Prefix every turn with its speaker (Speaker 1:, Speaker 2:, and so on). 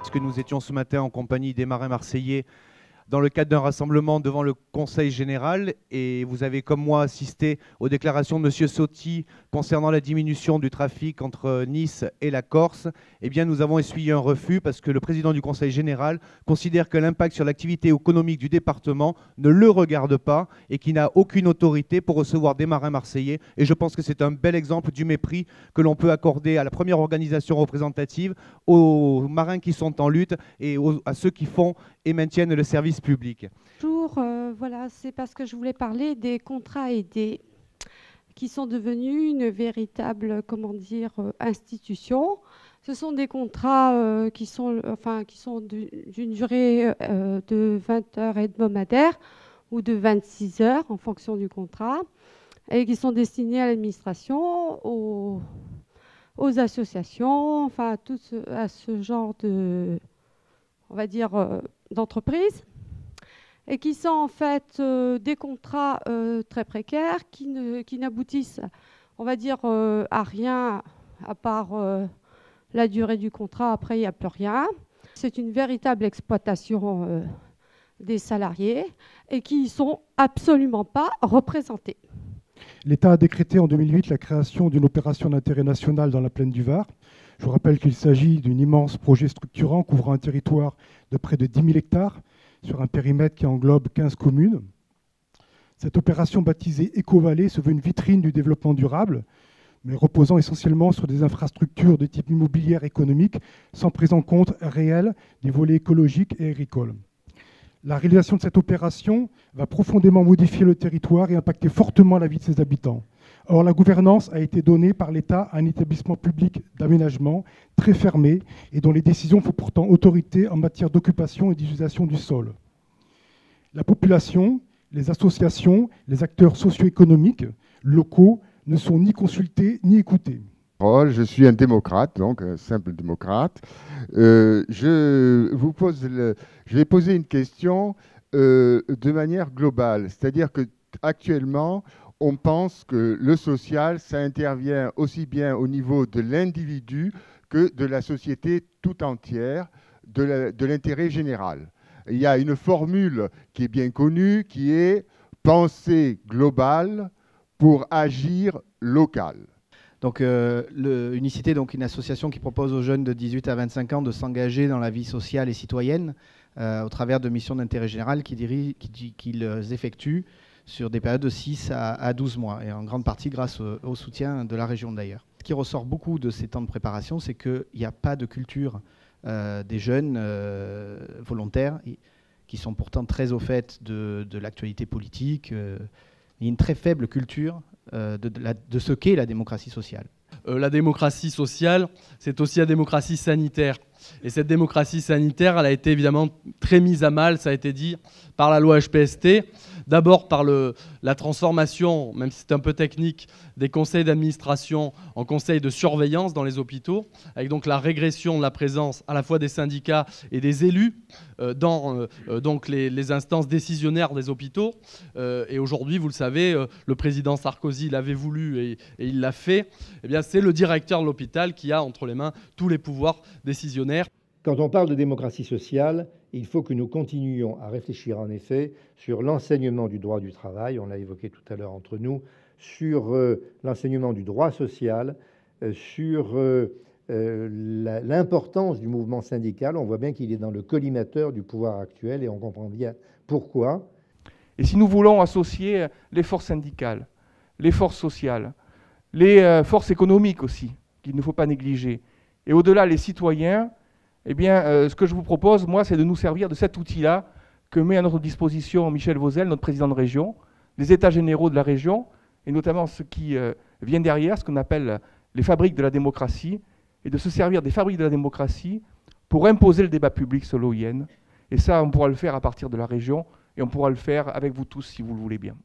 Speaker 1: puisque nous étions ce matin en compagnie des marins marseillais dans le cadre d'un rassemblement devant le Conseil général, et vous avez comme moi assisté aux déclarations de M. Sotti concernant la diminution du trafic entre Nice et la Corse. Eh bien, nous avons essuyé un refus parce que le président du Conseil général considère que l'impact sur l'activité économique du département ne le regarde pas et qu'il n'a aucune autorité pour recevoir des marins marseillais. Et je pense que c'est un bel exemple du mépris que l'on peut accorder à la première organisation représentative, aux marins qui sont en lutte et à ceux qui font et maintiennent le service public.
Speaker 2: Bonjour, voilà, c'est parce que je voulais parler des contrats aidés qui sont devenus une véritable, institution. Ce sont des contrats qui sont d'une durée de 20 heures hebdomadaires ou de 26 heures en fonction du contrat, et qui sont destinés à l'administration, aux associations, à ce genre de, d'entreprise, et qui sont en fait des contrats très précaires qui n'aboutissent, à rien à part la durée du contrat. Après, il n'y a plus rien. C'est une véritable exploitation des salariés et qui ne sont absolument pas représentés.
Speaker 3: L'État a décrété en 2008 la création d'une opération d'intérêt national dans la plaine du Var. Je vous rappelle qu'il s'agit d'un immense projet structurant couvrant un territoire de près de 10 000 hectares sur un périmètre qui englobe 15 communes. Cette opération baptisée Éco-Vallée se veut une vitrine du développement durable, mais reposant essentiellement sur des infrastructures de type immobilière économique, sans prise en compte réelle des volets écologiques et agricoles. La réalisation de cette opération va profondément modifier le territoire et impacter fortement la vie de ses habitants. Or, la gouvernance a été donnée par l'État à un établissement public d'aménagement très fermé et dont les décisions font pourtant autorité en matière d'occupation et d'utilisation du sol. La population, les associations, les acteurs socio-économiques locaux ne sont ni consultés ni écoutés.
Speaker 4: Je suis un démocrate, donc un simple démocrate. Je vais poser une question de manière globale, c'est-à-dire que actuellement, on pense que le social, ça intervient aussi bien au niveau de l'individu que de la société tout entière, de l'intérêt général. Il y a une formule qui est bien connue, qui est penser global pour agir local.
Speaker 5: Donc, Unicité, donc une association qui propose aux jeunes de 18 à 25 ans de s'engager dans la vie sociale et citoyenne au travers de missions d'intérêt général qu'ils effectuent sur des périodes de 6 à 12 mois, et en grande partie grâce au soutien de la région d'ailleurs. Ce qui ressort beaucoup de ces temps de préparation, c'est qu'il n'y a pas de culture des jeunes volontaires, qui sont pourtant très au fait de l'actualité politique. Il y a une très faible culture de ce qu'est la démocratie sociale.
Speaker 6: La démocratie sociale, c'est aussi la démocratie sanitaire. Et cette démocratie sanitaire, elle a été évidemment très mise à mal, ça a été dit, par la loi HPST. D'abord par la transformation, même si c'est un peu technique, des conseils d'administration en conseils de surveillance dans les hôpitaux, avec donc la régression de la présence à la fois des syndicats et des élus dans donc les instances décisionnaires des hôpitaux. Et aujourd'hui, vous le savez, le président Sarkozy l'avait voulu et il l'a fait. Eh bien, c'est le directeur de l'hôpital qui a entre les mains tous les pouvoirs décisionnaires.
Speaker 7: Quand on parle de démocratie sociale, il faut que nous continuions à réfléchir en effet sur l'enseignement du droit du travail, on l'a évoqué tout à l'heure entre nous, sur l'enseignement du droit social, sur l'importance du mouvement syndical. On voit bien qu'il est dans le collimateur du pouvoir actuel et on comprend bien pourquoi.
Speaker 8: Et si nous voulons associer les forces syndicales, les forces sociales, les forces économiques aussi, qu'il ne faut pas négliger, et au-delà les citoyens, eh bien, ce que je vous propose, moi, c'est de nous servir de cet outil-là que met à notre disposition Michel Vauzel, notre président de région, les états généraux de la région, et notamment ce qui vient derrière, ce qu'on appelle les fabriques de la démocratie, et de se servir des fabriques de la démocratie pour imposer le débat public sur l'OIN. Et ça, on pourra le faire à partir de la région, et on pourra le faire avec vous tous si vous le voulez bien.